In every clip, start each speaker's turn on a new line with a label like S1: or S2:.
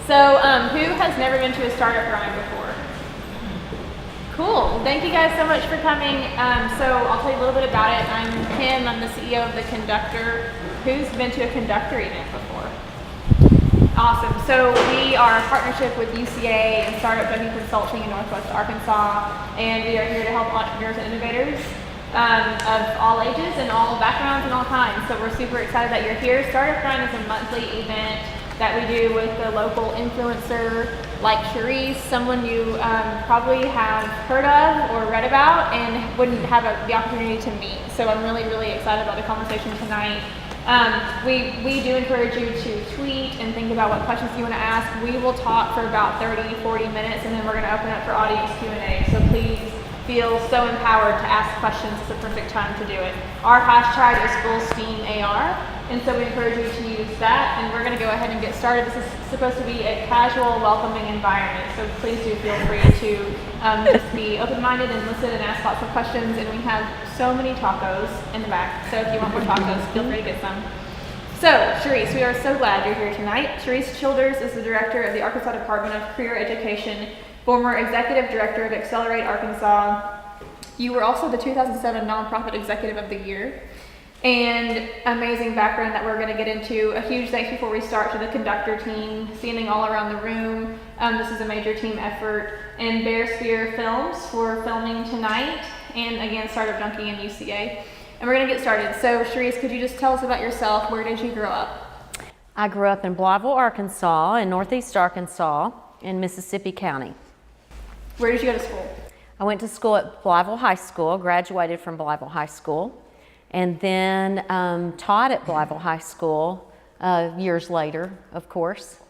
S1: So who has never been to a startup grind before? Cool. Thank you guys so much for coming. So I'll tell you a little bit about it. I'm Kim. I'm the CEO of The Conductor. Who's been to a Conductor event before? Awesome. So we are a partnership with UCA and Startup Junkie Consulting in Northwest Arkansas, and we are here to help entrepreneurs and innovators of all ages and all backgrounds and all kinds. So we're super excited that you're here. Startup Grind is a monthly event that we do with a local influencer like Charisse, someone you probably have heard of or read about and wouldn't have the opportunity to meet. So I'm really, really excited about the conversation tonight. We do encourage you to tweet and think about what questions you want to ask. We will talk for about 30, 40 minutes, and then we're going to open up for audience Q&A. So please feel so empowered to ask questions. It's the perfect time to do it. Our hashtag is FullSteamAR, and so we encourage you to use that. And we're going to go ahead and get started. This is supposed to be a casual, welcoming environment, so please do feel free to just be open-minded and listen and ask lots of questions. And we have so many tacos in the back, so if you want more tacos, feel free to get some. So, Charisse, we are so glad you're here tonight. Charisse Childers is the director of the Arkansas Department of Career Education, former executive director of Accelerate Arkansas. You were also the 2007 Nonprofit Executive of the Year. And amazing background that we're going to get into. A huge thanks before we start to the Conductor team, standing all around the room. This is a major team effort. And Bear Spear Films for filming tonight. And again, Startup Junkie and UCA. And we're going to get started. So, Charisse, could you just tell us about yourself? Where did you grow up?
S2: I grew up in Blytheville, Arkansas, in northeast Arkansas, in Mississippi County.
S1: Where did you go to school?
S2: I went to school at Blytheville High School, graduated from Blytheville High School, and then taught at Blytheville High School years later, of course,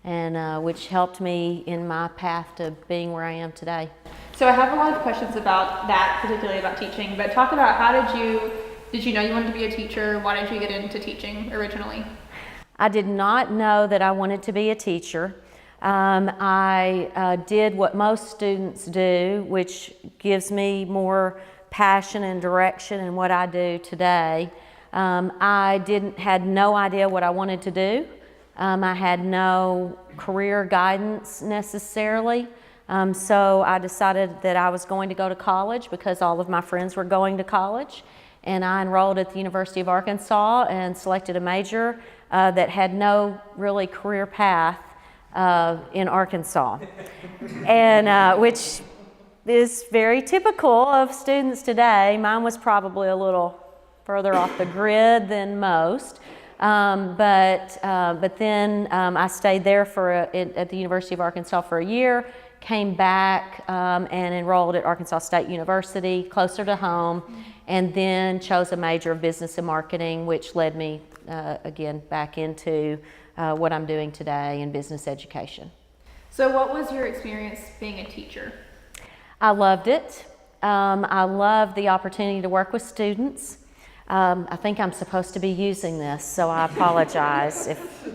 S2: and which helped me in my path to being where I am today.
S1: So I have a lot of questions about that, particularly about teaching, but talk about how did you know you wanted to be a teacher? Why did you get into teaching originally?
S2: I did not know that I wanted to be a teacher. I did what most students do, which gives me more passion and direction in what I do today. I had no idea what I wanted to do. I had no career guidance necessarily. So I decided that I was going to go to college because all of my friends were going to college. And I enrolled at the University of Arkansas and selected a major that had no really career path in Arkansas, and which is very typical of students today. Mine was probably a little further off the grid than most, but then I stayed there at the University of Arkansas for a year, came back and enrolled at Arkansas State University, closer to home, and then chose a major of business and marketing, which led me again back into what I'm doing today in business education.
S1: So what was your experience being a teacher?
S2: I loved it. I loved the opportunity to work with students. I think I'm supposed to be using this, so I apologize if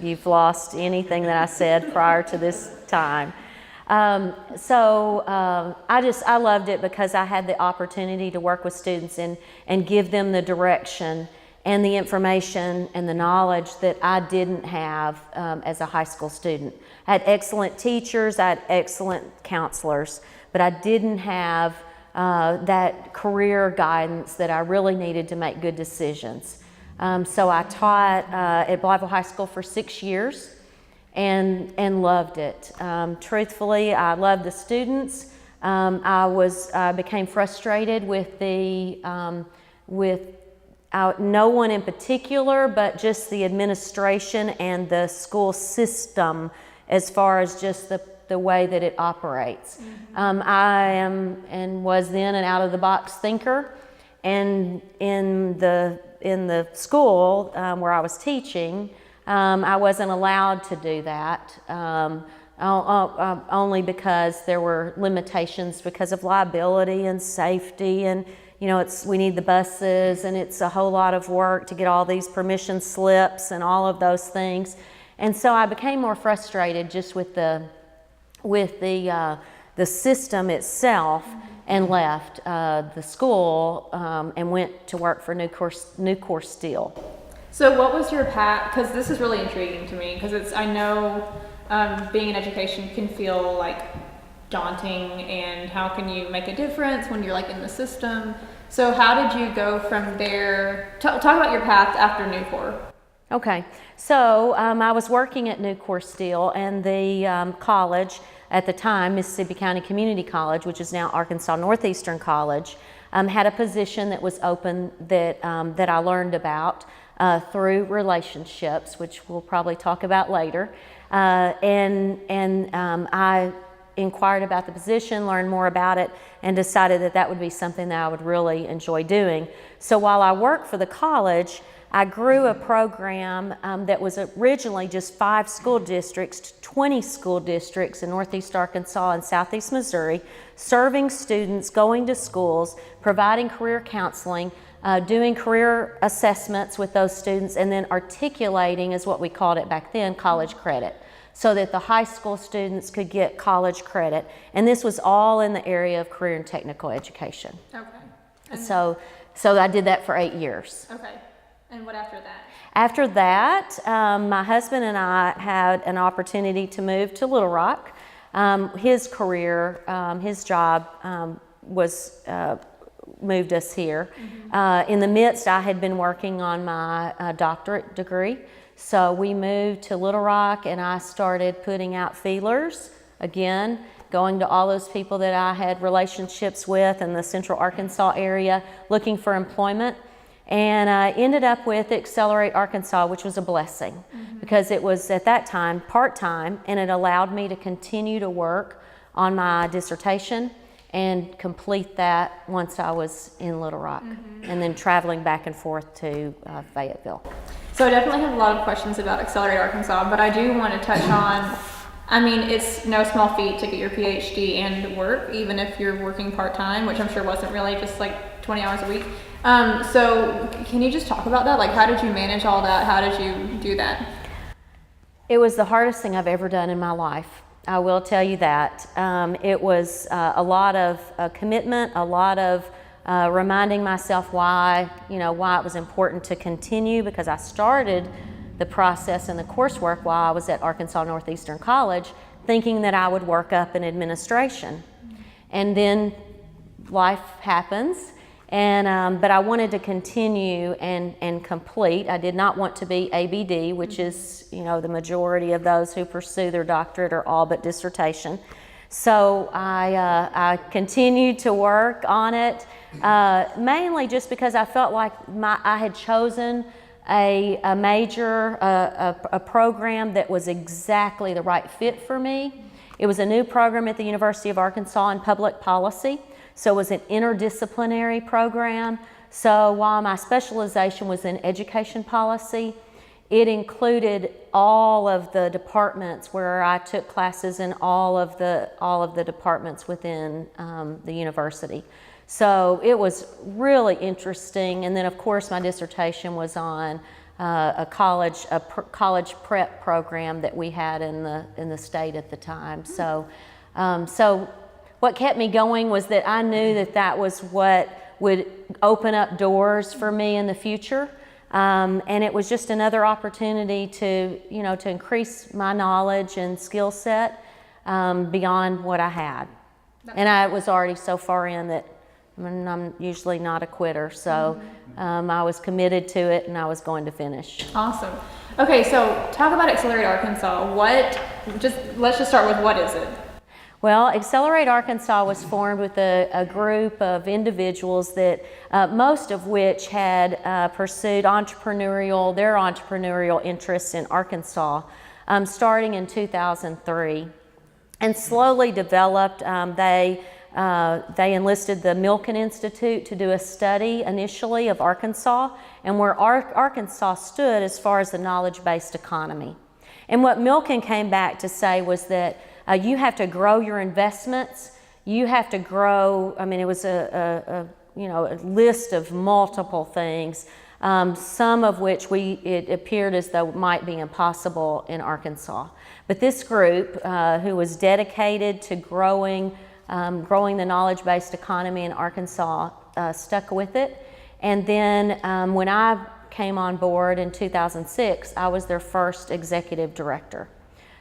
S2: you've lost anything that I said prior to this time. I loved it because I had the opportunity to work with students and give them the direction and the information and the knowledge that I didn't have as a high school student. I had excellent teachers, I had excellent counselors, but I didn't have that career guidance that I really needed to make good decisions. So I taught at Blytheville High School for 6 years and loved it. Truthfully, I loved the students. I became frustrated with no one in particular, but just the administration and the school system as far as just the way that it operates. I am and was then an out-of-the-box thinker, and in the school where I was teaching, I wasn't allowed to do that, only because there were limitations because of liability and safety, and we need the buses, and it's a whole lot of work to get all these permission slips and all of those things. And so I became more frustrated just with the system itself, and left the school and went to work for Nucor Steel.
S1: So what was your path, because this is really intriguing to me, because I know being in education can feel like daunting, and how can you make a difference when you're like in the system? So how did you go from there? Talk about your path after Nucor.
S2: Okay, so I was working at Nucor Steel, and the college at the time, Mississippi County Community College, which is now Arkansas Northeastern College, had a position that was open that, that I learned about through relationships, which we'll probably talk about later. I inquired about the position, learned more about it, and decided that that would be something that I would really enjoy doing. So while I worked for the college, I grew a program that was originally just 5 school districts to 20 school districts in Northeast Arkansas and Southeast Missouri, serving students, going to schools, providing career counseling, doing career assessments with those students, and then articulating, is what we called it back then, college credit, so that the high school students could get college credit. And this was all in the area of career and technical education.
S1: Okay.
S2: So I did that for 8 years.
S1: Okay. And what after that?
S2: After that, my husband and I had an opportunity to move to Little Rock. His career, his job was moved us here. Mm-hmm. In the midst, I had been working on my doctorate degree. So we moved to Little Rock, and I started putting out feelers, again, going to all those people that I had relationships with in the Central Arkansas area, looking for employment. And I ended up with Accelerate Arkansas, which was a blessing, mm-hmm. because it was at that time part-time, and it allowed me to continue to work on my dissertation and complete that once I was in Little Rock, mm-hmm. and then traveling back and forth to Fayetteville.
S1: So I definitely have a lot of questions about Accelerate Arkansas, but I do want to touch on, I mean, it's no small feat to get your PhD and work, even if you're working part-time, which I'm sure wasn't really just like 20 hours a week. So can you just talk about that? Like, how did you manage all that? How did you do that?
S2: It was the hardest thing I've ever done in my life. I will tell you that. It was a lot of commitment, a lot of reminding myself why it was important to continue, because I started the process and the coursework while I was at Arkansas Northeastern College, thinking that I would work up in administration. And then life happens. But I wanted to continue and complete. I did not want to be ABD, which is, the majority of those who pursue their doctorate are all but dissertation. So I continued to work on it, mainly just because I felt like I had chosen a major, a program that was exactly the right fit for me. It was a new program at the University of Arkansas in public policy. So it was an interdisciplinary program. So while my specialization was in education policy, it included all of the departments where I took classes in all of the departments within the university. So it was really interesting. And then of course my dissertation was on a college prep program that we had in the state at the time. So what kept me going was that I knew that was what would open up doors for me in the future. And it was just another opportunity to increase my knowledge and skill set beyond what I had. And I was already so far in that I'm usually not a quitter. So I was committed to it, and I was going to finish.
S1: Awesome. Okay, so talk about Accelerate Arkansas. Let's just start with what is it?
S2: Well, Accelerate Arkansas was formed with a group of individuals that most of which had pursued their entrepreneurial interests in Arkansas starting in 2003, and slowly developed. They enlisted the Milken Institute to do a study initially of Arkansas and where Arkansas stood as far as the knowledge-based economy. And what Milken came back to say was that you have to grow your investments. You have to grow. I mean, it was a list of multiple things, some of which it appeared as though might be impossible in Arkansas. But this group, who was dedicated to growing the knowledge-based economy in Arkansas, stuck with it. And then when I came on board in 2006, I was their first executive director.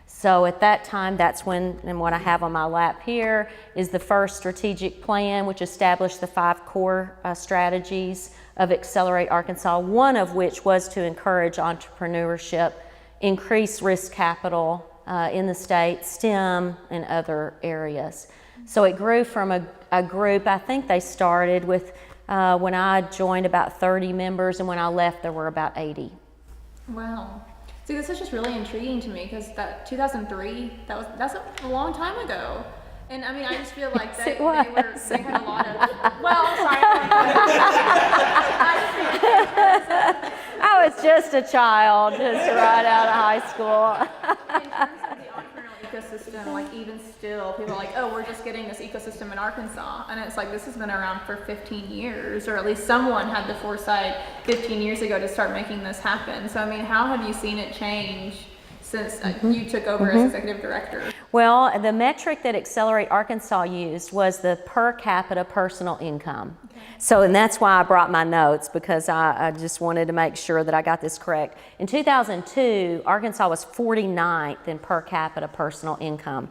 S2: So at that time, that's when, and what I have on my lap here is the first strategic plan, which established the 5 core strategies of Accelerate Arkansas, one of which was to encourage entrepreneurship, increase risk capital in the state, STEM, and other areas. So it grew from a group, I think they started with, when I joined, about 30 members, and when I left, there were about 80.
S1: Wow. See, this is just really intriguing to me because that 2003, that's a long time ago. And I mean, I just feel like they had a lot of, well, I'm sorry.
S2: I was just a child, just right out of high school.
S1: In terms of the entrepreneurial ecosystem, like even still, people are like, oh, we're just getting this ecosystem in Arkansas. And it's like, this has been around for 15 years, or at least someone had the foresight 15 years ago to start making this happen. So, I mean, how have you seen it change since you took over as executive director?
S2: Well, the metric that Accelerate Arkansas used was the per capita personal income. Okay. So, and that's why I brought my notes, because I just wanted to make sure that I got this correct. In 2002, Arkansas was 49th in per capita personal income.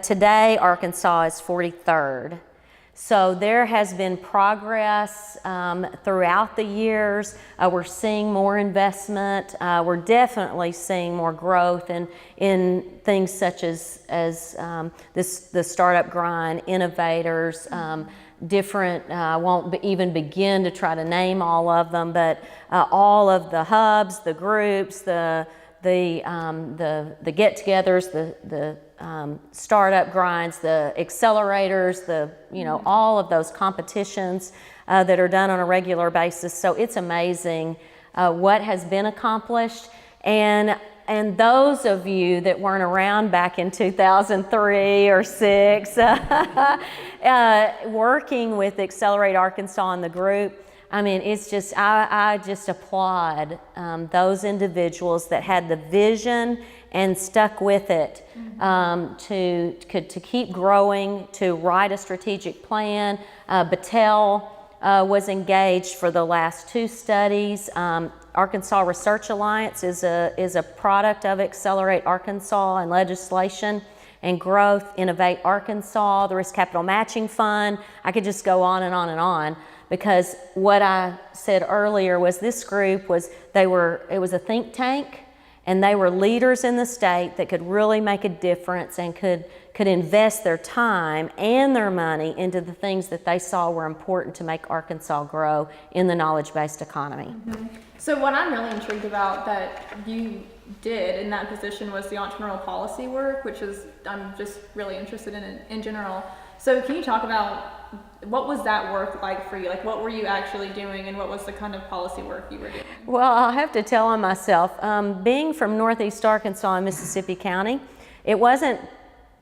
S2: Today, Arkansas is 43rd. So there has been progress throughout the years. We're seeing more investment. We're definitely seeing more growth in things such as the startup grind, innovators, different, I won't even begin to try to name all of them, but all of the hubs, the groups, the get-togethers, the startup grinds, the accelerators, all of those competitions that are done on a regular basis. So it's amazing what has been accomplished. And those of you that weren't around back in 2003 or 6, working with Accelerate Arkansas and the group, I mean, it's just, I just applaud those individuals that had the vision and stuck with it to keep growing, to write a strategic plan. Battelle was engaged for the last 2 studies. Arkansas Research Alliance is a product of Accelerate Arkansas and legislation and growth. Innovate Arkansas, the Risk Capital Matching Fund. I could just go on and on and on. Because what I said earlier was this group it was a think tank, and they were leaders in the state that could really make a difference and could invest their time and their money into the things that they saw were important to make Arkansas grow in the knowledge-based economy.
S1: Mm-hmm. So what I'm really intrigued about that you did in that position was the entrepreneurial policy work, which I'm just really interested in general. So can you talk about what was that work like for you? Like, what were you actually doing, and what was the kind of policy work you were doing?
S2: Well, I'll have to tell on myself. Being from Northeast Arkansas in Mississippi County, it wasn't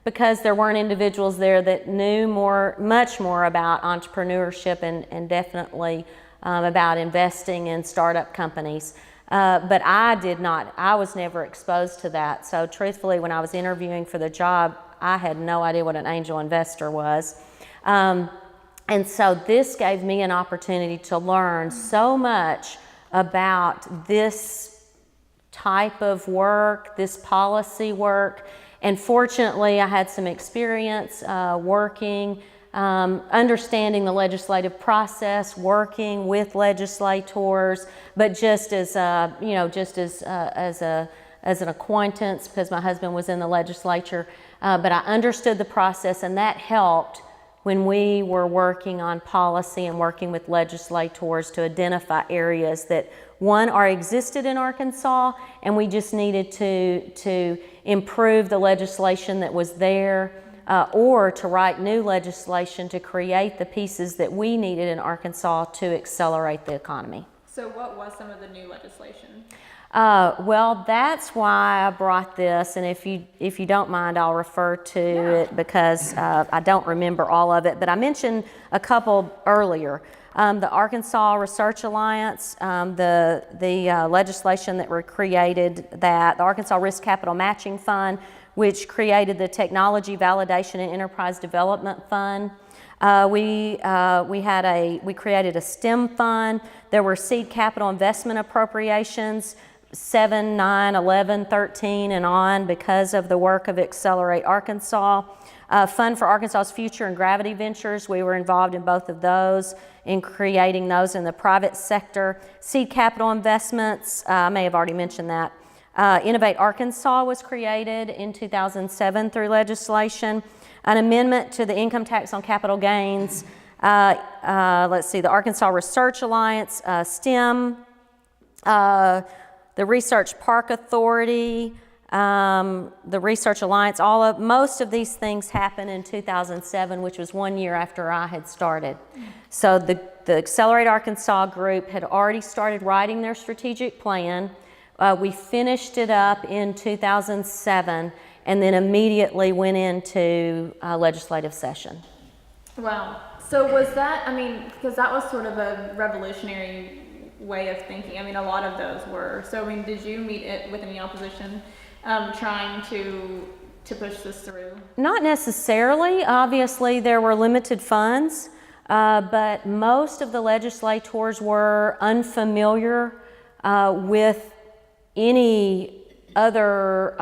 S2: because there weren't individuals there that knew much more about entrepreneurship and definitely about investing in startup companies. But I did not. I was never exposed to that. So truthfully, when I was interviewing for the job, I had no idea what an angel investor was. And so this gave me an opportunity to learn so much about this type of work, this policy work. And fortunately, I had some experience working, understanding the legislative process, working with legislators, but just as an acquaintance, because my husband was in the legislature. But I understood the process, and that helped when we were working on policy and working with legislators to identify areas that, one, existed in Arkansas, and we just needed to improve the legislation that was there, or to write new legislation to create the pieces that we needed in Arkansas to accelerate the economy.
S1: So what was some of the new legislation?
S2: Well, that's why I brought this, and if you don't mind, I'll refer to it because I don't remember all of it, but I mentioned a couple earlier. The Arkansas Research Alliance, the legislation that created that, the Arkansas Risk Capital Matching Fund, which created the Technology Validation and Enterprise Development Fund, We created a STEM fund. There were seed capital investment appropriations 7, 9, 11, 13, and on because of the work of Accelerate Arkansas. Fund for Arkansas's Future and Gravity Ventures, we were involved in both of those, in creating those in the private sector. Seed capital investments, I may have already mentioned that. Innovate Arkansas was created in 2007 through legislation. An amendment to the income tax on capital gains. Let's see, the Arkansas Research Alliance, STEM, the Research Park Authority, the Research Alliance, most of these things happened in 2007, which was 1 year after I had started. So the Accelerate Arkansas group had already started writing their strategic plan. We finished it up in 2007 and then immediately went into legislative session.
S1: Wow. So was that, because that was sort of a revolutionary way of thinking. A lot of those were. So, did you meet it with any opposition trying to push this through? Not
S2: necessarily. Obviously, there were limited funds, but most of the legislators were unfamiliar with any other,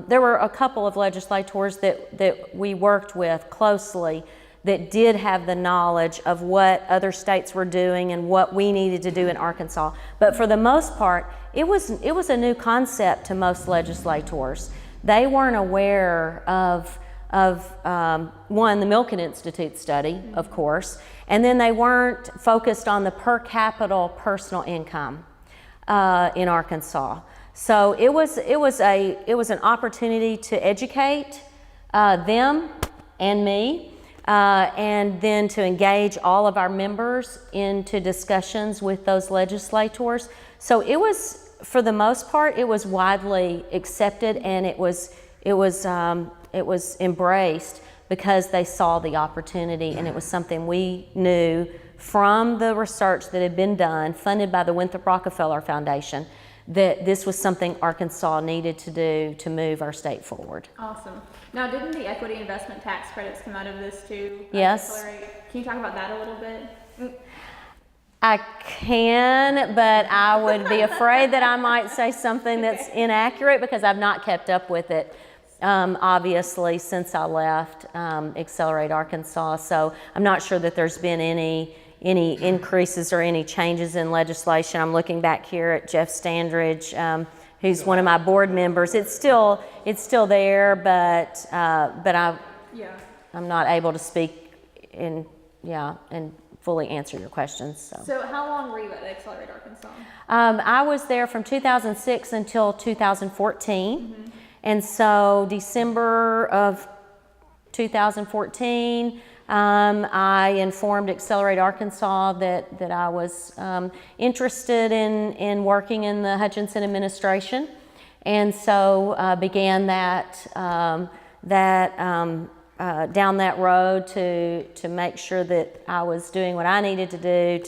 S2: there were a couple of legislators that we worked with closely that did have the knowledge of what other states were doing and what we needed to do in Arkansas. But for the most part, it was a new concept to most legislators. They weren't aware of one, the Milken Institute study, of course, and then they weren't focused on the per capita personal income in Arkansas. So it was an opportunity to educate them and me, and then to engage all of our members into discussions with those legislators. So it was, for the most part, it was widely accepted, and it was embraced because they saw the opportunity, and it was something we knew from the research that had been done, funded by the Winthrop Rockefeller Foundation, that this was something Arkansas needed to do to move our state forward.
S1: Awesome. Now, didn't the equity investment tax credits come out of this too?
S2: Yes.
S1: Can you talk about that a little bit?
S2: I can, but I would be afraid that I might say something that's inaccurate because I've not kept up with it, obviously, since I left Accelerate Arkansas. So I'm not sure that there's been any increases or any changes in legislation. I'm looking back here at Jeff Standridge, who's one of my board members. It's still there, but I'm not able to speak and fully answer your questions.
S1: So how long were you at Accelerate Arkansas?
S2: I was there from 2006 until 2014, and so December of 2014. I informed Accelerate Arkansas that I was interested in working in the Hutchinson administration, and so began down that road to make sure that I was doing what I needed to do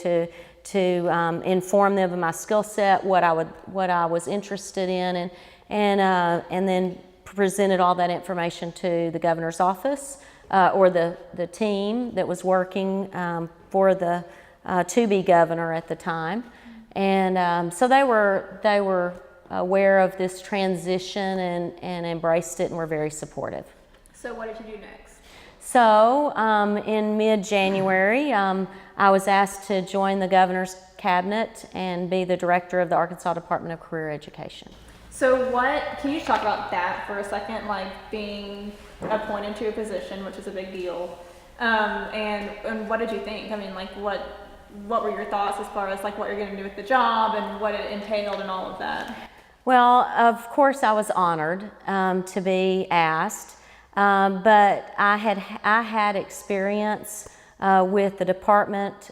S2: to inform them of my skill set, what I was interested in, and then presented all that information to the governor's office. Or the team that was working for the to-be governor at the time, and so they were aware of this transition and embraced it and were very supportive.
S1: So what did you do next?
S2: So in mid-January, I was asked to join the governor's cabinet and be the director of the Arkansas Department of Career Education.
S1: So can you talk about that for a second, like being appointed to a position, which is a big deal, and what did you think? What were your thoughts as far as what you're going to do with the job and what it entailed and all of that?
S2: Well, of course I was honored to be asked, but I had experience with the department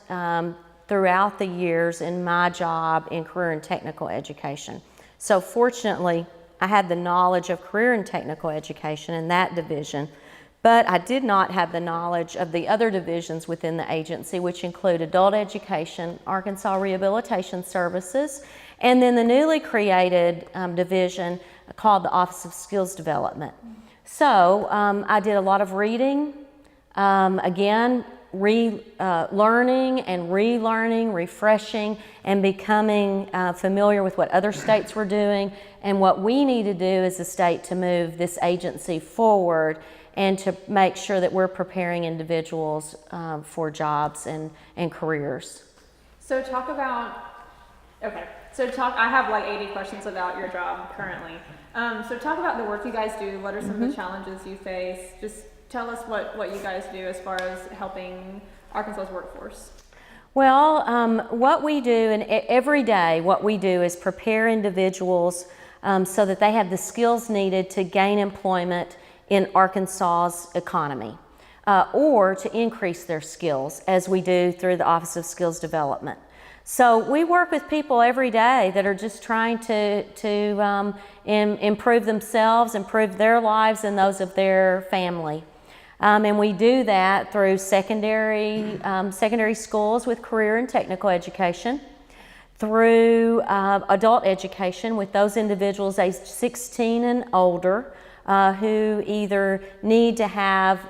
S2: throughout the years in my job in career and technical education. So fortunately, I had the knowledge of career and technical education in that division, but I did not have the knowledge of the other divisions within the agency, which include adult education, Arkansas Rehabilitation Services, and then the newly created division called the Office of Skills Development. So I did a lot of reading. Again, learning and relearning, refreshing, and becoming familiar with what other states were doing and what we need to do as a state to move this agency forward and to make sure that we're preparing individuals for jobs and careers.
S1: So talk about, I have like 80 questions about your job currently. So talk about the work you guys do. What are some of the challenges you face? Just tell us what you guys do as far as helping Arkansas's workforce.
S2: Well, what we do, and every day what we do is prepare individuals so that they have the skills needed to gain employment in Arkansas's economy or to increase their skills, as we do through the Office of Skills Development. So we work with people every day that are just trying to improve themselves, improve their lives and those of their family. And we do that through secondary schools with career and technical education, through adult education with those individuals aged 16 and older who either need to have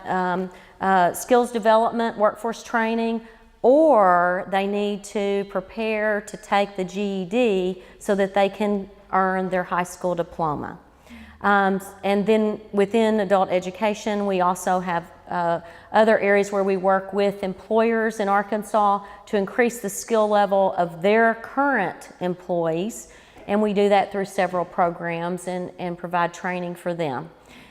S2: skills development, workforce training, or they need to prepare to take the GED so that they can earn their high school diploma. And then within adult education, we also have other areas where we work with employers in Arkansas to increase the skill level of their current employees, and we do that through several programs and provide training for them.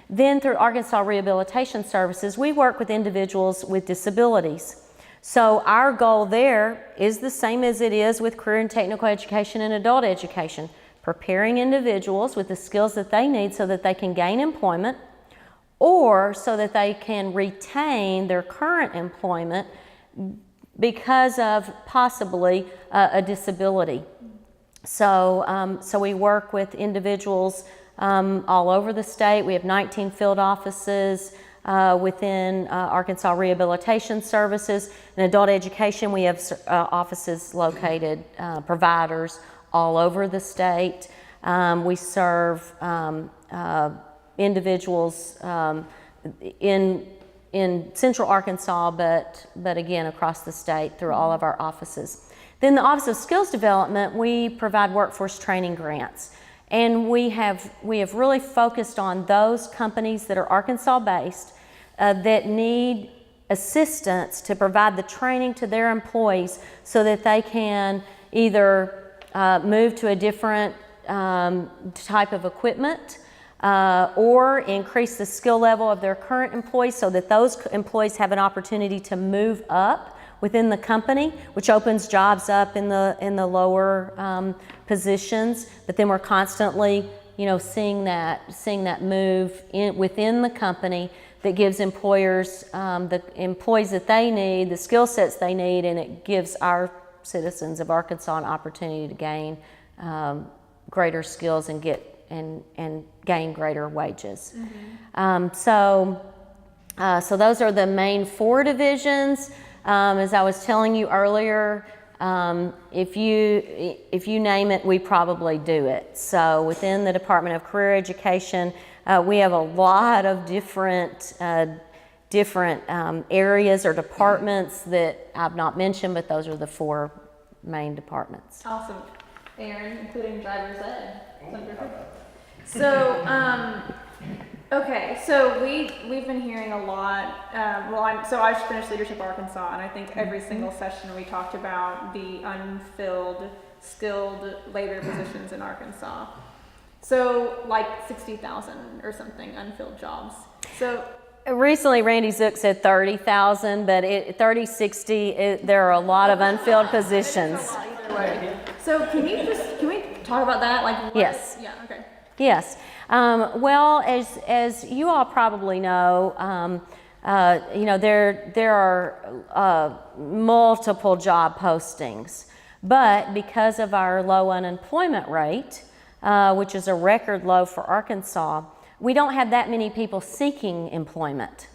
S2: Then through Arkansas Rehabilitation Services, we work with individuals with disabilities. So our goal there is the same as it is with career and technical education and adult education, preparing individuals with the skills that they need so that they can gain employment or so that they can retain their current employment because of possibly a disability. So we work with individuals all over the state. We have 19 field offices within Arkansas Rehabilitation Services. In adult education, we have offices located, providers all over the state. We serve individuals in central Arkansas, but again across the state through all of our offices. Then the Office of Skills Development, we provide workforce training grants. And we have really focused on those companies that are Arkansas-based that need assistance to provide the training to their employees so that they can either move to a different type of equipment or increase the skill level of their current employees so that those employees have an opportunity to move up within the company, which opens jobs up in the lower positions. But then we're constantly, seeing that move within the company that gives employers the employees that they need, the skill sets they need, and it gives our citizens of Arkansas an opportunity to gain greater skills and gain greater wages. So those are the main 4 divisions. As I was telling you earlier, if you name it, we probably do it. So within the Department of Career Education, we have a lot of different areas or departments that I've not mentioned, but those are the 4 main departments.
S1: Awesome. Aaron, including driver's ed. So, okay, so we've been hearing a lot. I just finished Leadership Arkansas, and I think every single session we talked about the unfilled, skilled labor positions in Arkansas. So like 60,000 or something unfilled jobs. So
S2: recently, Randy Zook said 30,000, but 60, there are a lot of unfilled positions.
S1: So can we talk about that? Like,
S2: yes.
S1: Yeah. Okay.
S2: Yes. Well, as you all probably know, there are multiple job postings, but because of our low unemployment rate, which is a record low for Arkansas, we don't have that many people seeking employment.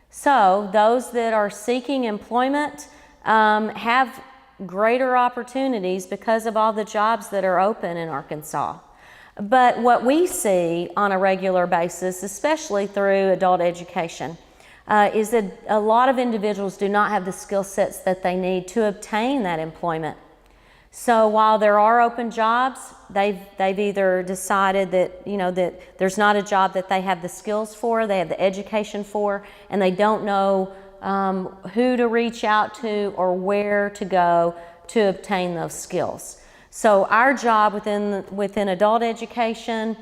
S2: So those that are seeking employment have greater opportunities because of all the jobs that are open in Arkansas. But what we see on a regular basis, especially through adult education, is that a lot of individuals do not have the skill sets that they need to obtain that employment. So while there are open jobs, they've either decided that, that there's not a job that they have the skills for, they have the education for, and they don't know who to reach out to or where to go to obtain those skills. So our job within adult education,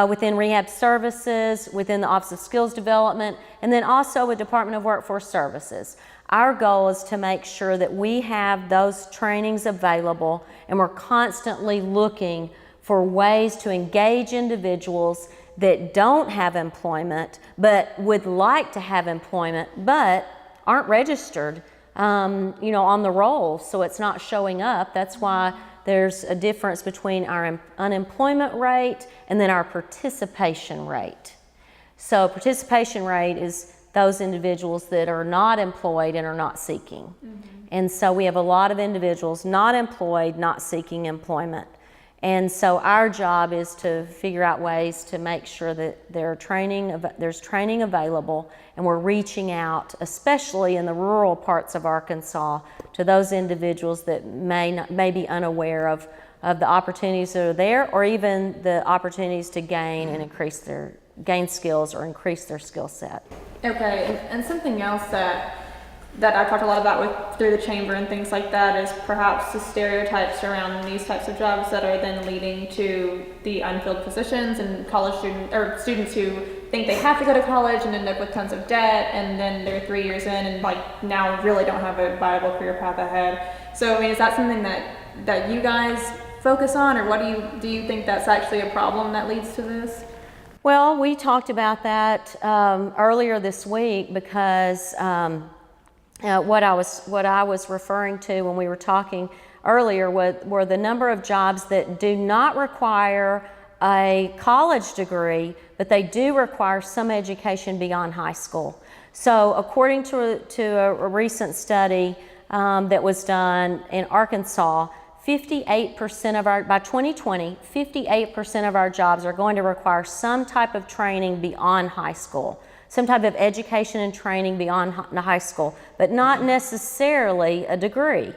S2: within rehab services, within the Office of Skills Development, and then also with Department of Workforce Services. Our goal is to make sure that we have those trainings available, and we're constantly looking for ways to engage individuals that don't have employment but would like to have employment but aren't registered on the roll, so it's not showing up. That's why there's a difference between our unemployment rate and then our participation rate. So participation rate is those individuals that are not employed and are not seeking. Mm-hmm. And so we have a lot of individuals not employed, not seeking employment. And so our job is to figure out ways to make sure that there's training available, and we're reaching out, especially in the rural parts of Arkansas, to those individuals that may be unaware of the opportunities that are there, or even the opportunities to gain and gain skills or increase their skill set.
S1: Okay, and something else that I've talked a lot about through the chamber and things like that is perhaps the stereotypes around these types of jobs that are then leading to the unfilled positions and students who think they have to go to college and end up with tons of debt, and then they're 3 years in and now really don't have a viable career path ahead. So is that something that you guys focus on, or what do you think that's actually a problem that leads to this?
S2: Well, we talked about that earlier this week because what I was referring to when we were talking earlier were the number of jobs that do not require a college degree, but they do require some education beyond high school. So according to a recent study that was done in Arkansas, 58% by 2020, 58% of our jobs are going to require some type of training beyond high school, some type of education and training beyond high school, but not necessarily a degree.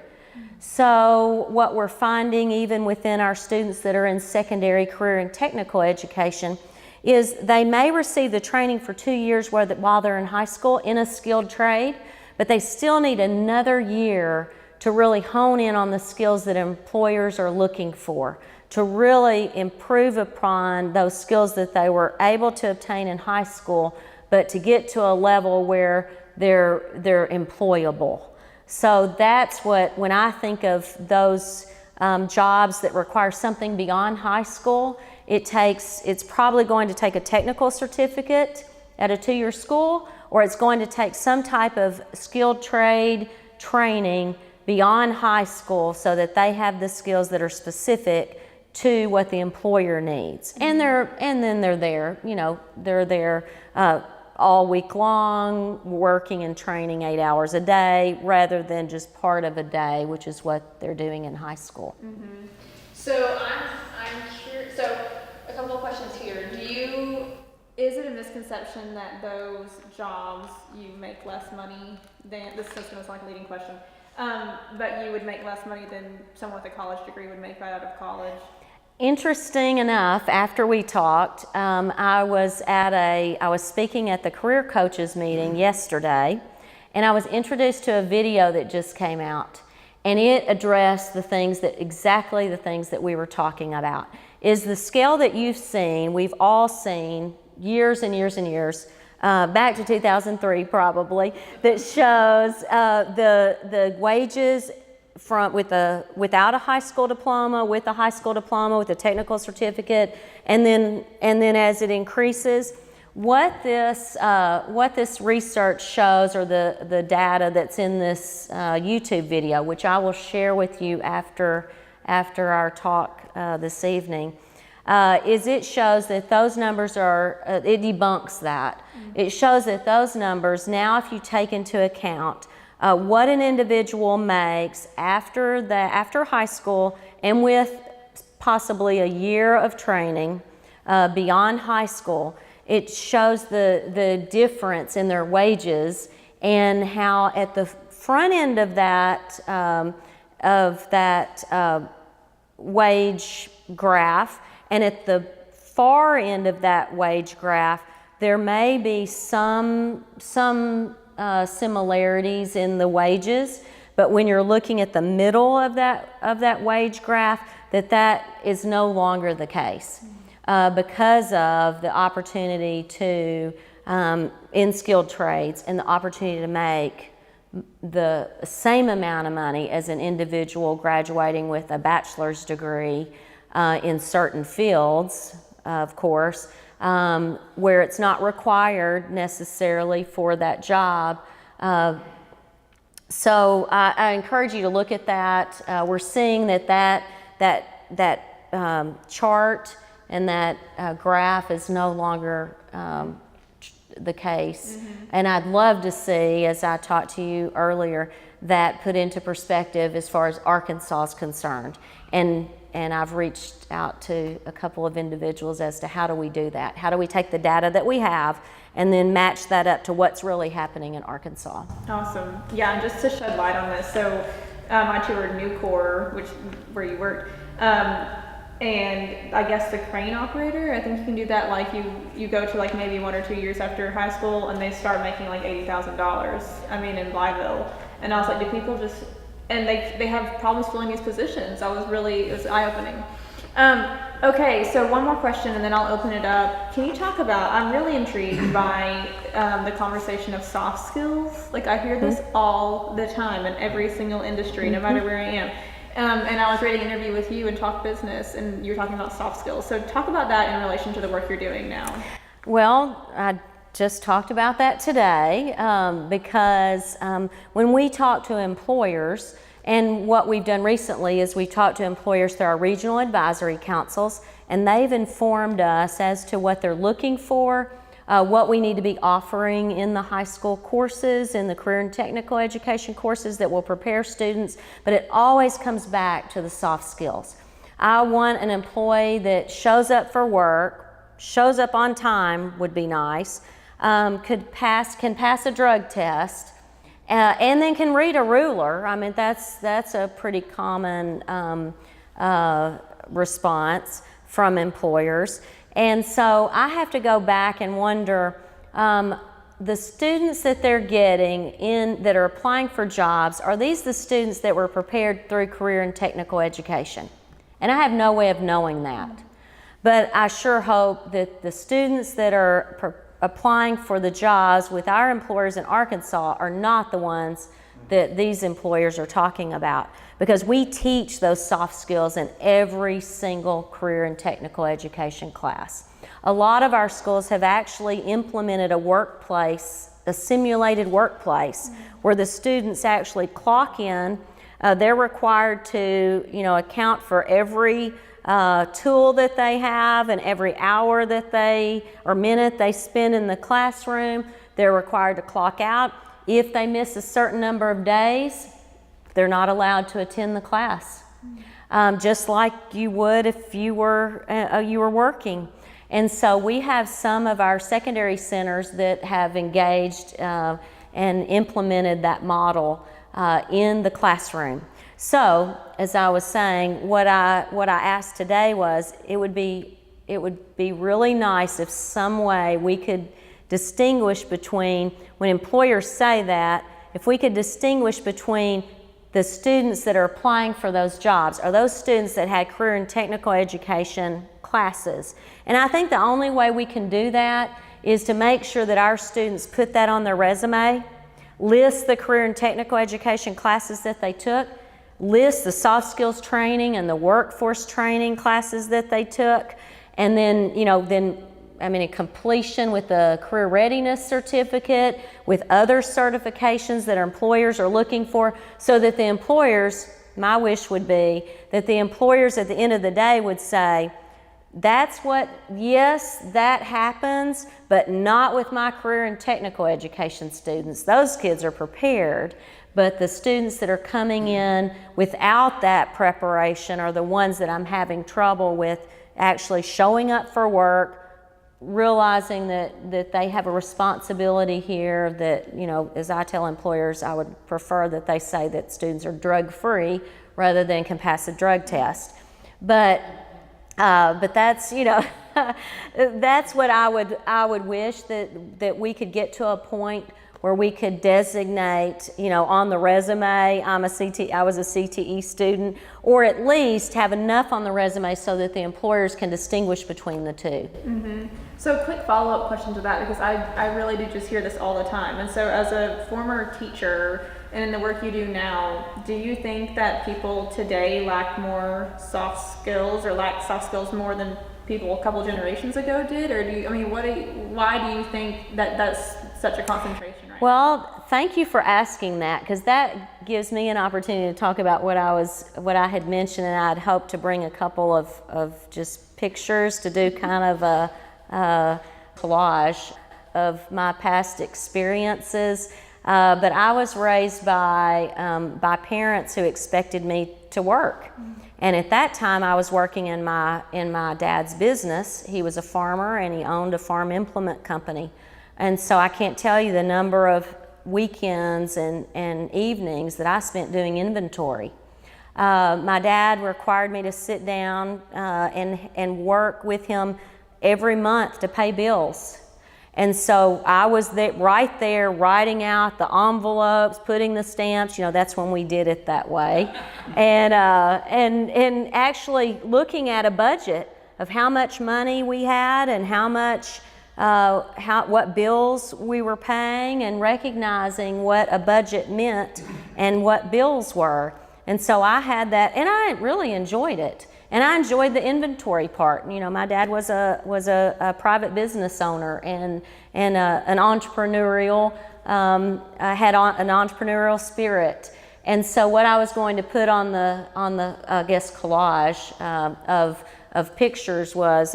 S2: So what we're finding even within our students that are in secondary, career, and technical education is they may receive the training for 2 years while they're in high school in a skilled trade, but they still need another year to really hone in on the skills that employers are looking for, to really improve upon those skills that they were able to obtain in high school, but to get to a level where they're employable. So that's when I think of those jobs that require something beyond high school, it's probably going to take a technical certificate at a 2-year school, or it's going to take some type of skilled trade training beyond high school so that they have the skills that are specific to what the employer needs. And then they're there all week long, working and training 8 hours a day rather than just part of a day, which is what they're doing in high school.
S1: Mm-hmm. So I'm curious. So a couple of questions here. Is it a misconception that those jobs you make less money than? This system is like a leading question. But you would make less money than someone with a college degree would make right out of college?
S2: Interesting enough, after we talked, I was speaking at the career coaches meeting yesterday, and I was introduced to a video that just came out, and it addressed exactly the things that we were talking about. Is the scale that you've seen, we've all seen years and years and years, back to 2003 probably, that shows the wages without a high school diploma, with a high school diploma, with a technical certificate, and then as it increases, what this research shows, or the data that's in this YouTube video, which I will share with you after our talk this evening, is it shows that those numbers it debunks that. Mm-hmm. It shows that those numbers, now if you take into account what an individual makes after high school and with possibly a year of training beyond high school, it shows the difference in their wages, and how at the front end of that wage graph, and at the far end of that wage graph, there may be some similarities in the wages, but when you're looking at the middle of that wage graph, that is no longer the case because of the opportunity to in skilled trades and the opportunity to make the same amount of money as an individual graduating with a bachelor's degree in certain fields, of course, where it's not required necessarily for that job. So I encourage you to look at that. We're seeing that chart and that graph is no longer the case. And I'd love to see, as I talked to you earlier, that put into perspective as far as Arkansas is concerned. And I've reached out to a couple of individuals as to how do we do that? How do we take the data that we have and then match that up to what's really happening in Arkansas?
S1: Awesome. Yeah, and just to shed light on this, so I toured Nucor, where you worked, and I guess the crane operator, I think you can do that, like you go to like maybe 1 or 2 years after high school and they start making like $80,000, in Blytheville. And I was like, do people just, and they have problems filling these positions. It was eye-opening. Okay, so one more question and then I'll open it up. Can you talk about, I'm really intrigued by the conversation of soft skills. Like I hear this all the time in every single industry, no matter where I am. And I was reading an interview with you in Talk Business, and you were talking about soft skills. So talk about that in relation to the work you're doing now.
S2: Well, I just talked about that today because when we talk to employers, and what we've done recently is we've talked to employers through our regional advisory councils, and they've informed us as to what they're looking for, what we need to be offering in the high school courses, in the career and technical education courses that will prepare students, but it always comes back to the soft skills. I want an employee that shows up for work, shows up on time would be nice, can pass a drug test, and then can read a ruler. That's a pretty common response from employers. And so I have to go back and wonder, the students that they're getting in, that are applying for jobs, are these the students that were prepared through career and technical education? And I have no way of knowing that. But I sure hope that the students that are applying for the jobs with our employers in Arkansas are not the ones that these employers are talking about, because we teach those soft skills in every single career and technical education class. A lot of our schools have actually implemented a simulated workplace, where the students actually clock in. They're required to, account for every tool that they have and every hour or minute they spend in the classroom. They're required to clock out. If they miss a certain number of days, they're not allowed to attend the class, just like you would if you were working. And so we have some of our secondary centers that have engaged and implemented that model in the classroom. So, as I was saying, what I asked today was, it would be really nice if some way we could distinguish between, when employers say that, if we could distinguish between the students that are applying for those jobs are those students that had career and technical education classes. And I think the only way we can do that is to make sure that our students put that on their resume, list the career and technical education classes that they took, list the soft skills training and the workforce training classes that they took, and then, a completion with the career readiness certificate, with other certifications that our employers are looking for, so that the employers, my wish would be that the employers at the end of the day would say, yes, that happens, but not with my career and technical education students. Those kids are prepared, but the students that are coming in without that preparation are the ones that I'm having trouble with actually showing up for work, realizing that they have a responsibility here, that, as I tell employers, I would prefer that they say that students are drug-free rather than can pass a drug test. But that's, that's what I would wish, that we could get to a point where we could designate, on the resume, I was a CTE student, or at least have enough on the resume so that the employers can distinguish between the two.
S1: Mm-hmm. So quick follow-up question to that, because I really do just hear this all the time. And so as a former teacher and in the work you do now, do you think that people today lack more soft skills, or lack soft skills more than people a couple generations ago did? Or why do you think that that's such a concentration right now?
S2: Well, thank you for asking that, because that gives me an opportunity to talk about what I had mentioned, and I'd hoped to bring a couple of just pictures to do kind of a collage of my past experiences. But I was raised by parents who expected me to work. And at that time, I was working in my dad's business. He was a farmer, and he owned a farm implement company. And so I can't tell you the number of weekends and evenings that I spent doing inventory. My dad required me to sit down and work with him every month to pay bills. And so I was right there writing out the envelopes, putting the stamps, that's when we did it that way. And actually looking at a budget of how much money we had and how much, what bills we were paying, and recognizing what a budget meant and what bills were. And so I had that, and I really enjoyed it. And I enjoyed the inventory part. My dad was a private business owner and an entrepreneurial, had an entrepreneurial spirit. And so what I was going to put on the I guess collage of pictures was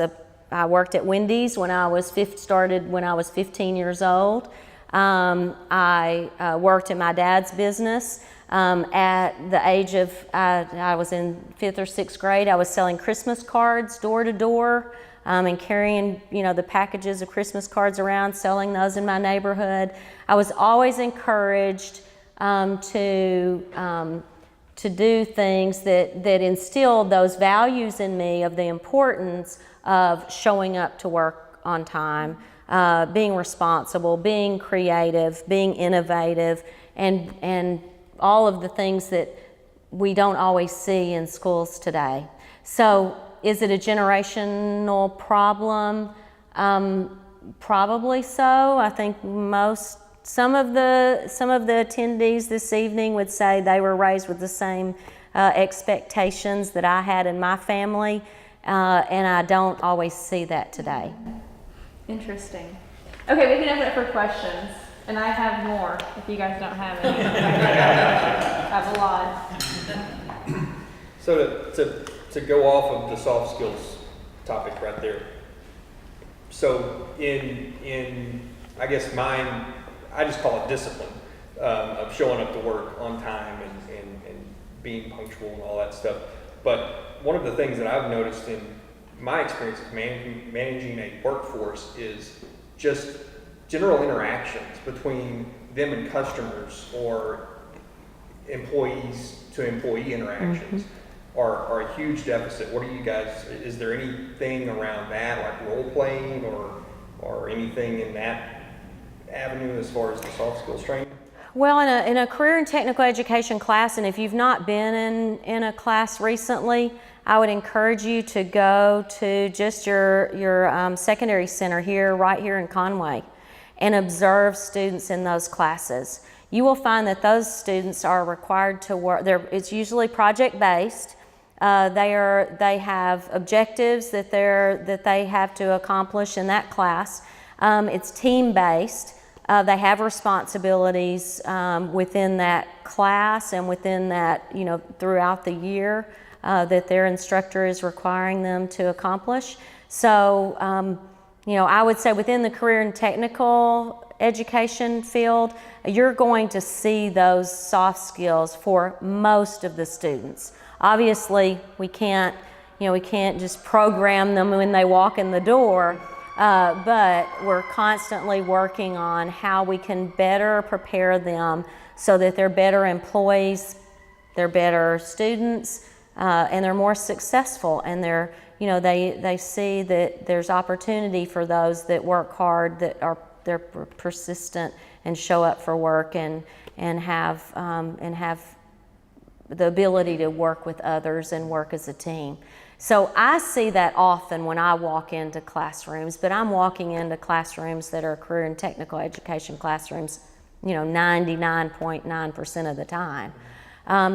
S2: I worked at Wendy's when I was 15 years old. I worked in my dad's business. At the age of, I was in 5th or 6th grade, I was selling Christmas cards door to door, and carrying, the packages of Christmas cards around, selling those in my neighborhood. I was always encouraged to do things that instilled those values in me of the importance of showing up to work on time, being responsible, being creative, being innovative, and all of the things that we don't always see in schools today. So is it a generational problem? Probably so. I think some of the attendees this evening would say they were raised with the same expectations that I had in my family, and I don't always see that today.
S1: Interesting. Okay, we can open it for questions. And I have more, if you guys don't have any. I have a lot.
S3: So to go off of the soft skills topic right there. So in I guess mine, I just call it discipline, of showing up to work on time and being punctual and all that stuff. But one of the things that I've noticed in my experience of managing a workforce is just general interactions between them and customers, or employees to employee interactions, are a huge deficit. What are you guys, is there anything around that, like role playing or anything in that avenue as far as the soft skills training?
S2: Well, in a career and technical education class, and if you've not been in a class recently, I would encourage you to go to just your secondary center right here in Conway, and observe students in those classes. You will find that those students are required to work. It's usually project-based. They have objectives that they have to accomplish in that class. It's team-based. They have responsibilities within that class and within that, throughout the year that their instructor is requiring them to accomplish. So, I would say within the career and technical education field, you're going to see those soft skills for most of the students. Obviously, we can't just program them when they walk in the door, but we're constantly working on how we can better prepare them so that they're better employees, they're better students, and they're more successful, and they see that there's opportunity for those that work hard, they're persistent and show up for work and have the ability to work with others and work as a team. So I see that often when I walk into classrooms, but I'm walking into classrooms that are career and technical education classrooms, 99.9% of the time.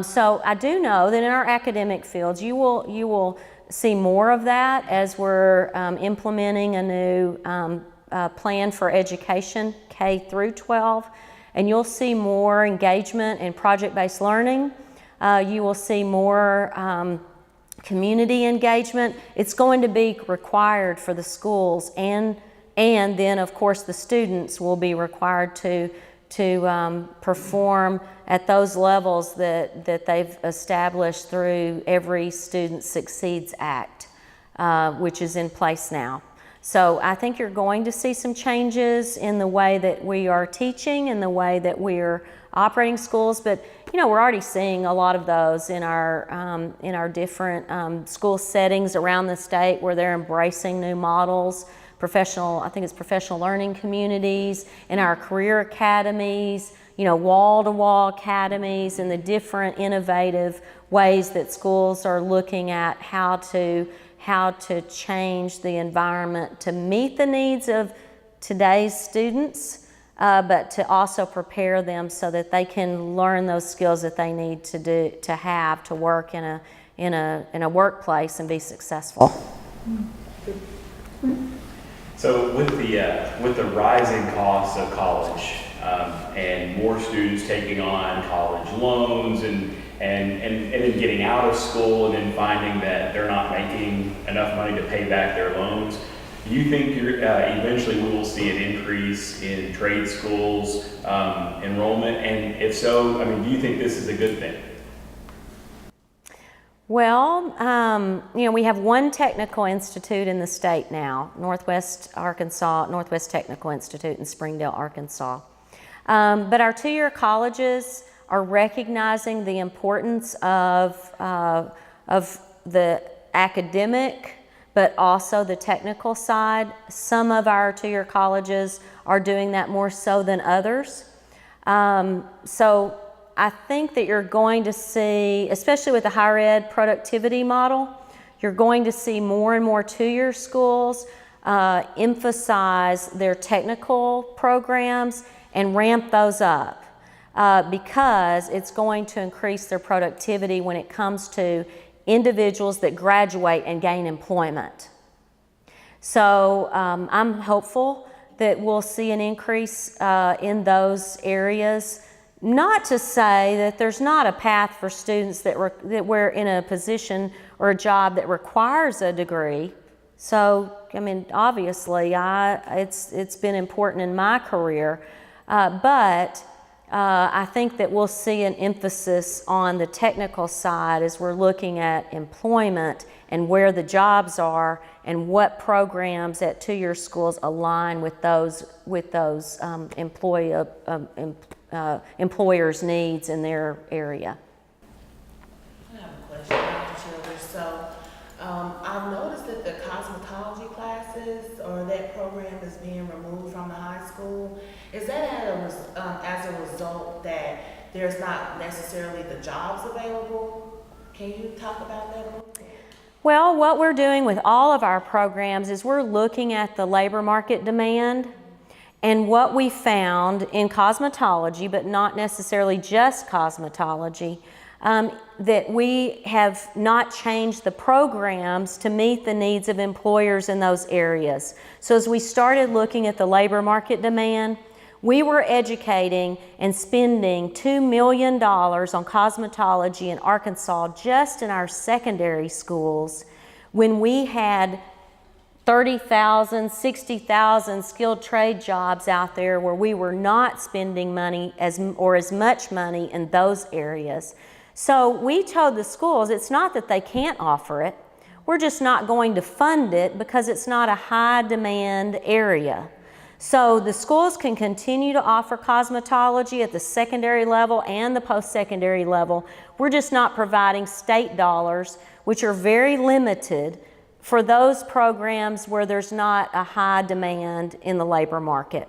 S2: So I do know that in our academic fields, you will see more of that as we're implementing a new plan for education, K through 12, and you'll see more engagement in project-based learning. You will see more community engagement. It's going to be required for the schools, and then of course the students will be required to perform at those levels that they've established through Every Student Succeeds Act, which is in place now. So I think you're going to see some changes in the way that we are teaching and the way that we're operating schools, but we're already seeing a lot of those in our different school settings around the state where they're embracing new models. I think it's professional learning communities, in our career academies, wall-to-wall academies, and the different innovative ways that schools are looking at how to change the environment to meet the needs of today's students, but to also prepare them so that they can learn those skills that they need to have to work in a workplace and be successful.
S4: So with the rising costs of college and more students taking on college loans and then getting out of school and then finding that they're not making enough money to pay back their loans, do you think eventually we will see an increase in trade schools enrollment? And if so, do you think this is a good thing?
S2: Well, we have one technical institute in the state now, Northwest Technical Institute in Springdale, Arkansas. But our two-year colleges are recognizing the importance of the academic, but also the technical side. Some of our two-year colleges are doing that more so than others. So I think that you're going to see, especially with the higher ed productivity model, you're going to see more and more two-year schools emphasize their technical programs and ramp those up because it's going to increase their productivity when it comes to individuals that graduate and gain employment. So I'm hopeful that we'll see an increase in those areas. Not to say that there's not a path for students that we're in a position or a job that requires a degree. So, obviously, it's been important in my career, but I think that we'll see an emphasis on the technical side as we're looking at employment and where the jobs are and what programs at two-year schools align with those employers' needs in their area.
S5: I have a question, Dr. Childers. So I've noticed that the cosmetology classes or that program is being removed from the high school. Is that as a result that there's not necessarily the jobs available? Can you talk about that a little bit?
S2: Well, what we're doing with all of our programs is we're looking at the labor market demand. And what we found in cosmetology, but not necessarily just cosmetology, that we have not changed the programs to meet the needs of employers in those areas. So as we started looking at the labor market demand, we were educating and spending $2 million on cosmetology in Arkansas just in our secondary schools when we had 30,000, 60,000 skilled trade jobs out there where we were not spending money as much money in those areas. So we told the schools it's not that they can't offer it. we're just not going to fund it because it's not a high demand area. So the schools can continue to offer cosmetology at the secondary level and the post-secondary level. We're just not providing state dollars, which are very limited for those programs where there's not a high demand in the labor market.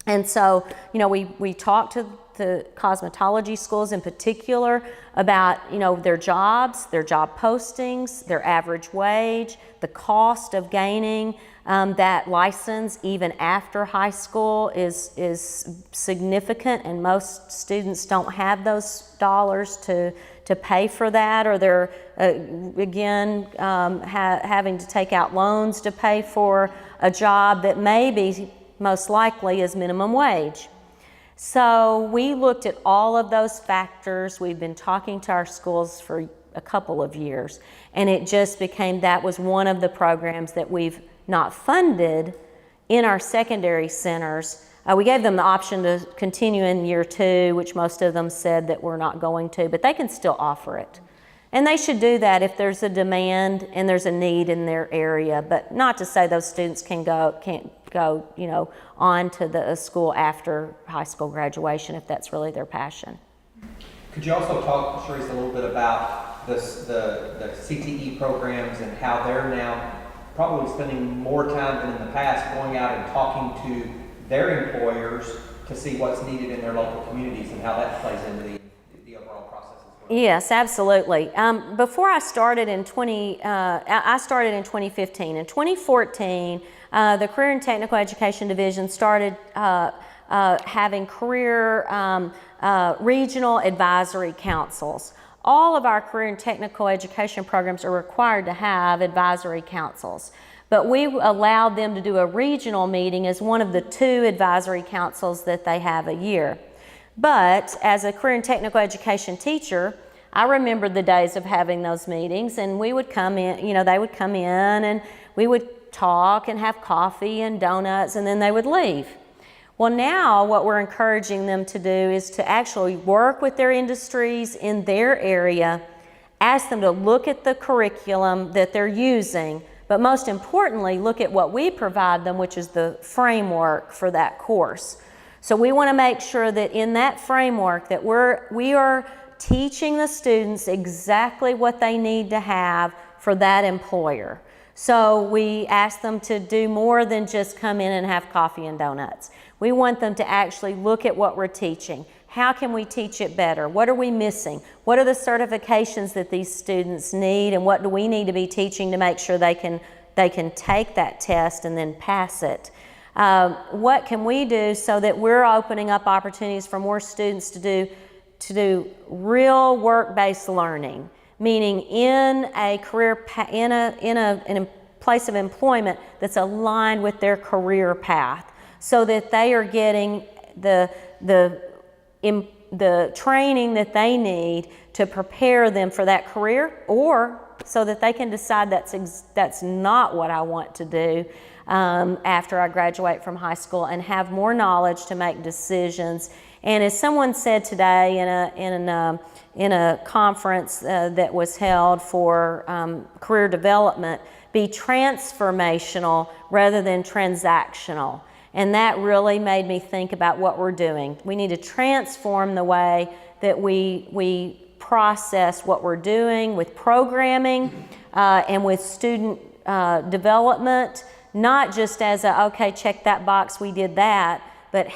S2: And so, you know, we talked to the cosmetology schools in particular about, you know, their jobs, their job postings, their average wage, the cost of gaining that license even after high school is significant, and most students don't have those dollars to pay for that, or they're again having to take out loans to pay for a job that maybe most likely is minimum wage. So we looked at all of those factors. We've been talking to our schools for a couple of years, and it just became that was one of the programs that we've not funded in our secondary centers. We gave them the option to continue in year 2, which most of them said that we're not going to, but they can still offer it. And they should do that if there's a demand and there's a need in their area, but not to say those students can't go, you know, on to the school after high school graduation if that's really their passion.
S6: Could you also talk, Charisse, a little bit about the CTE programs and how they're now probably spending more time than in the past going out and talking to their employers to see what's needed in their local communities and how that plays into the overall process as well?
S2: Yes, absolutely. Before I started I started in 2015. In 2014, the Career and Technical Education Division started having career regional advisory councils. All of our career and technical education programs are required to have advisory councils, but we allowed them to do a regional meeting as one of the 2 advisory councils that they have a year. But as a career and technical education teacher, I remember the days of having those meetings, and we would come in, you know, they would come in and we would talk and have coffee and donuts, and then they would leave. Well, now what we're encouraging them to do is to actually work with their industries in their area, ask them to look at the curriculum that they're using, but most importantly, look at what we provide them, which is the framework for that course. So we want to make sure that in that framework that we are teaching the students exactly what they need to have for that employer. So we ask them to do more than just come in and have coffee and donuts. We want them to actually look at what we're teaching. How can we teach it better? What are we missing? What are the certifications that these students need, and what do we need to be teaching to make sure they can take that test and then pass it? What can we do so that we're opening up opportunities for more students to do real work-based learning? Meaning in a career, in a place of employment that's aligned with their career path, so that they are getting the training that they need to prepare them for that career, or so that they can decide that's not what I want to do after I graduate from high school, and have more knowledge to make decisions. And as someone said today in a conference that was held for career development, be transformational rather than transactional. And that really made me think about what we're doing. We need to transform the way that we process what we're doing with programming and with student development, not just as okay, check that box, we did that, but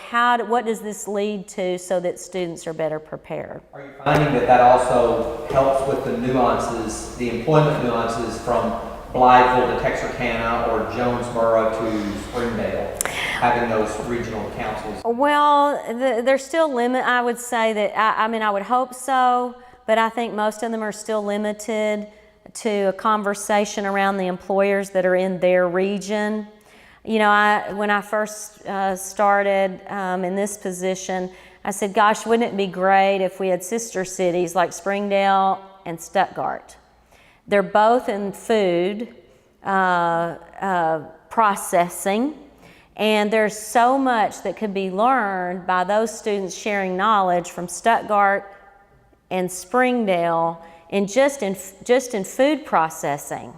S2: what does this lead to so that students are better prepared?
S6: Are you finding that also helps with the nuances, the employment nuances from Blytheville to Texarkana or Jonesboro to Springdale, having those regional councils?
S2: Well, there's still I would say that, I would hope so, but I think most of them are still limited to a conversation around the employers that are in their region. You know, when I first started in this position, I said, gosh, wouldn't it be great if we had sister cities like Springdale and Stuttgart? They're both in food processing, and there's so much that could be learned by those students sharing knowledge from Stuttgart and Springdale just in food processing.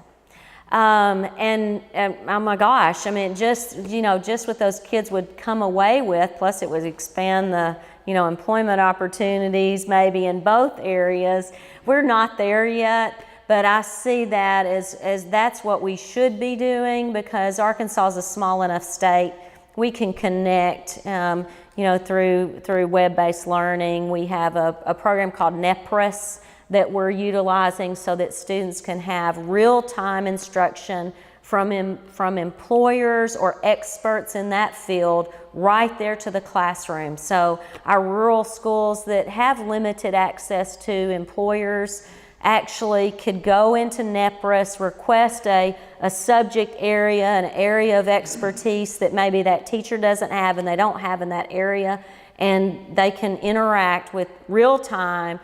S2: And oh my gosh, I mean, just what those kids would come away with, plus it would expand the, employment opportunities maybe in both areas. We're not there yet, but I see that as that's what we should be doing, because Arkansas is a small enough state. We can connect, through web-based learning. We have a program called NEPRIS that we're utilizing so that students can have real-time instruction from employers or experts in that field right there to the classroom. So our rural schools that have limited access to employers actually could go into NEPRIS, request a subject area, an area of expertise that maybe that teacher doesn't have and they don't have in that area, and they can interact with real time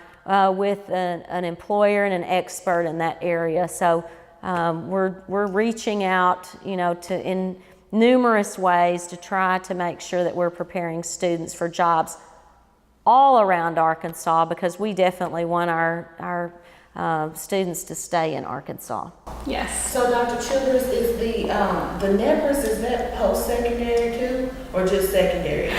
S2: with an employer and an expert in that area. So we're reaching out, to in numerous ways to try to make sure that we're preparing students for jobs all around Arkansas, because we definitely want our students to stay in Arkansas.
S1: Yes.
S5: So Dr. Childers, is the NEPRIS, is that post-secondary too, or just secondary?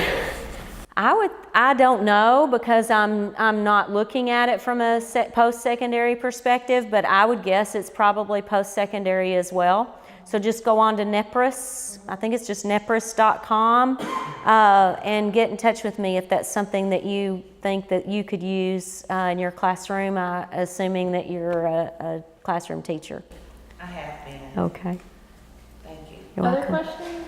S2: I don't know, because I'm not looking at it from a post-secondary perspective, but I would guess it's probably post-secondary as well. So just go on to NEPRIS, I think it's just nepris.com, and get in touch with me if that's something that you think that you could use in your classroom, assuming that you're a classroom teacher.
S5: I have been.
S2: Okay.
S5: Thank you.
S2: You're
S1: Other
S2: welcome.
S1: questions?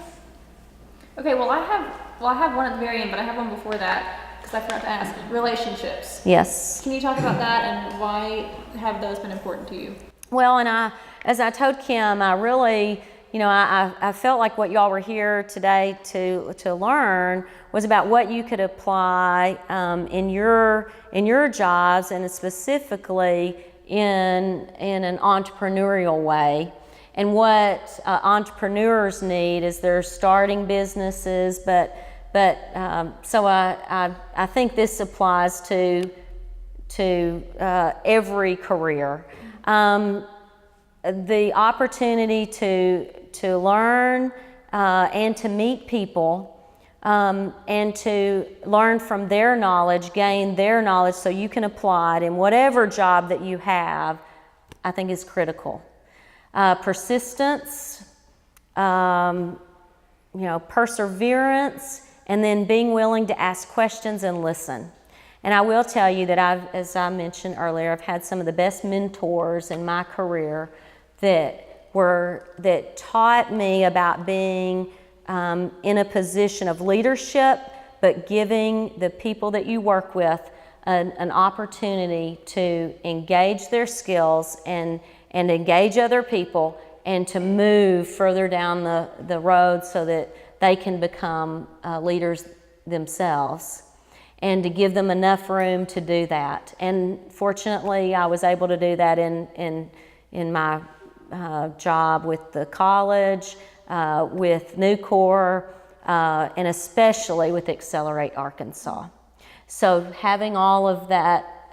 S1: Okay, well I have one at the very end, but I have one before that because I forgot to ask. Relationships.
S2: Yes.
S1: Can you talk about that and why have those been important to you?
S2: Well, and as I told Kim, I really, I felt like what y'all were here today to learn was about what you could apply in your jobs, and specifically in an entrepreneurial way. And what entrepreneurs need is they're starting businesses, so I think this applies to every career. The opportunity to learn and to meet people and to learn from their knowledge, gain their knowledge so you can apply it in whatever job that you have, I think is critical. Persistence, perseverance, and then being willing to ask questions and listen. And I will tell you that as I mentioned earlier, I've had some of the best mentors in my career that taught me about being in a position of leadership, but giving the people that you work with an opportunity to engage their skills and engage other people, and to move further down the road so that they can become leaders themselves, and to give them enough room to do that. And fortunately, I was able to do that in my job with the college, with Nucor, and especially with Accelerate Arkansas. So having all of that,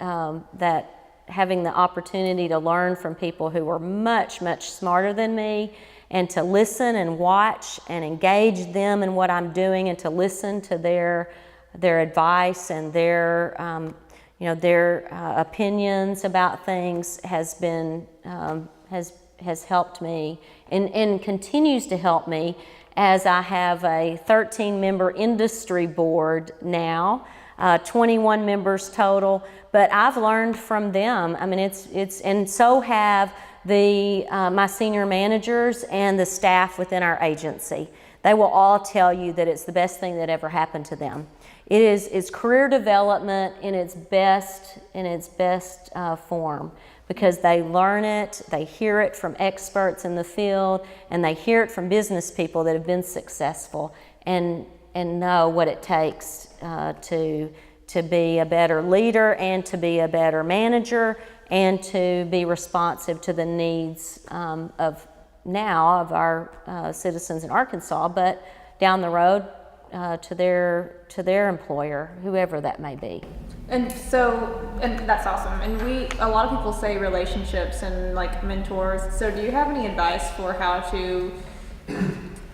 S2: having the opportunity to learn from people who were much, much smarter than me, and to listen and watch and engage them in what I'm doing, and to listen to their advice and their opinions about things has helped me and continues to help me, as I have a 13-member industry board now, 21 members total, but I've learned from them. I mean, it's and so have my senior managers and the staff within our agency. They will all tell you that it's the best thing that ever happened to them. It's career development in its best form, because they learn it, they hear it from experts in the field, and they hear it from business people that have been successful and know what it takes to be a better leader, and to be a better manager, and to be responsive to the needs of our citizens in Arkansas, but down the road to their employer, whoever that may be.
S1: And that's awesome. And a lot of people say relationships and like mentors. So do you have any advice for how to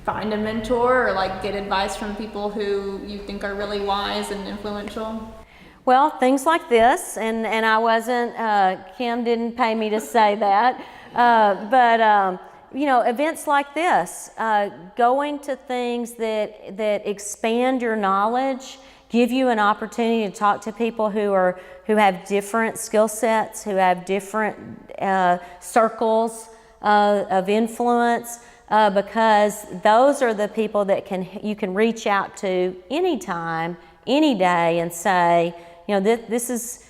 S1: find a mentor or like get advice from people who you think are really wise and influential?
S2: Well, things like this, and I wasn't, Kim didn't pay me to say that, but you know, events like this, going to things that expand your knowledge, give you an opportunity to talk to people who have different skill sets, who have different circles of influence, because those are the people that you can reach out to anytime, any day, and say, you know, this is,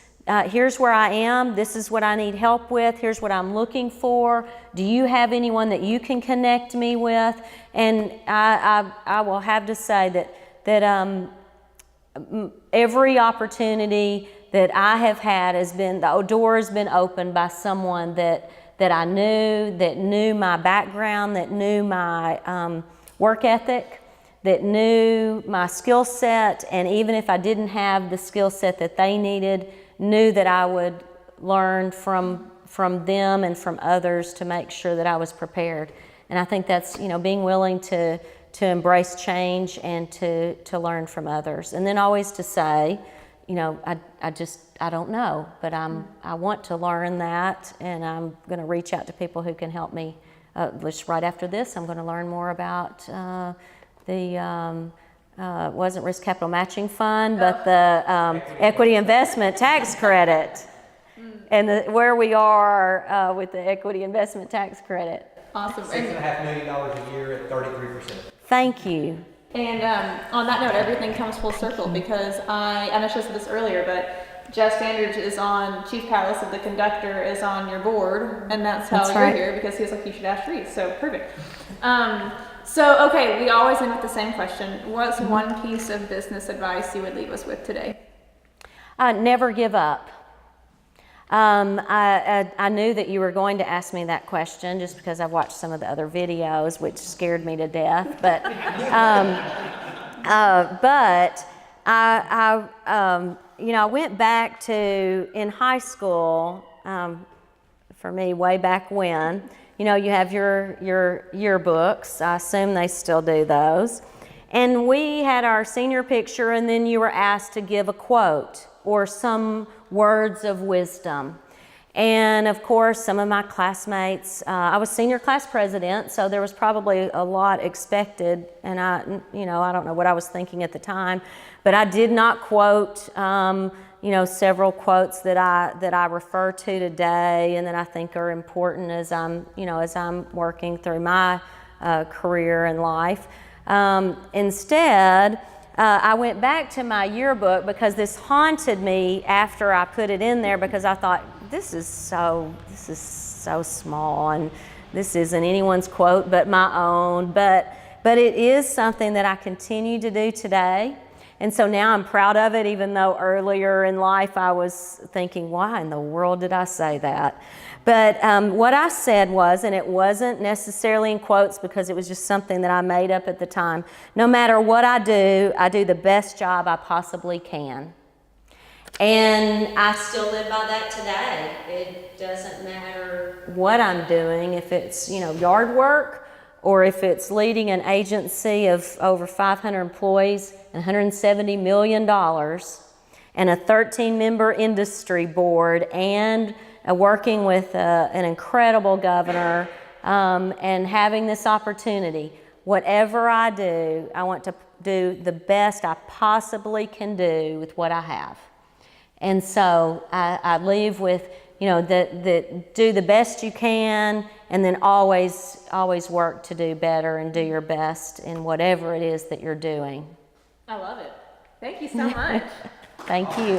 S2: here's where I am, this is what I need help with, here's what I'm looking for. Do you have anyone that you can connect me with? And I will have to say that every opportunity that I have had the door has been opened by someone that I knew, that knew my background, that knew my work ethic, that knew my skill set, and even if I didn't have the skill set that they needed, knew that I would learn from them and from others to make sure that I was prepared. And I think that's, you know, being willing to embrace change and to learn from others. And then always to say, you know, I don't know, but I want to learn that, and I'm going to reach out to people who can help me. Just right after this, I'm going to learn more about the wasn't risk capital matching fund, but the equity investment tax credit, and where we are with the equity investment tax credit.
S1: Awesome.
S6: $6.5 million a year at 33%.
S2: Thank you.
S1: And on that note, everything comes full circle because I know I said this earlier, but Jeff Standards is on, Chief Palace of the Conductor is on your board, and that's how you're here, because he was like, you should ask Charisse, so perfect. So, okay, we always end with the same question. What's one piece of business advice you would leave us with today?
S2: Never give up. I knew that you were going to ask me that question just because I've watched some of the other videos, which scared me to death. But you know, I went back to in high school. For me, way back when, you know, you have your yearbooks. I assume they still do those. And we had our senior picture, and then you were asked to give a quote or some words of wisdom. And of course, some of my classmates, I was senior class president, so there was probably a lot expected, and I don't know what I was thinking at the time, but I did not quote, several quotes that I refer to today and that I think are important as I'm working through my career and life. Instead, I went back to my yearbook because this haunted me after I put it in there, because I thought, this is so small, and this isn't anyone's quote but my own, but it is something that I continue to do today. And so now I'm proud of it, even though earlier in life I was thinking, why in the world did I say that? But what I said was, and it wasn't necessarily in quotes because it was just something that I made up at the time, no matter what I do the best job I possibly can. And I still live by that today. It doesn't matter what I'm doing, if it's, yard work, or if it's leading an agency of over 500 employees and $170 million, and a 13-member industry board, and working with an incredible governor, and having this opportunity. Whatever I do, I want to do the best I possibly can do with what I have. And so I leave with, that do the best you can, and then always work to do better and do your best in whatever it is that you're doing.
S1: I love it. Thank you so much.
S2: Thank you.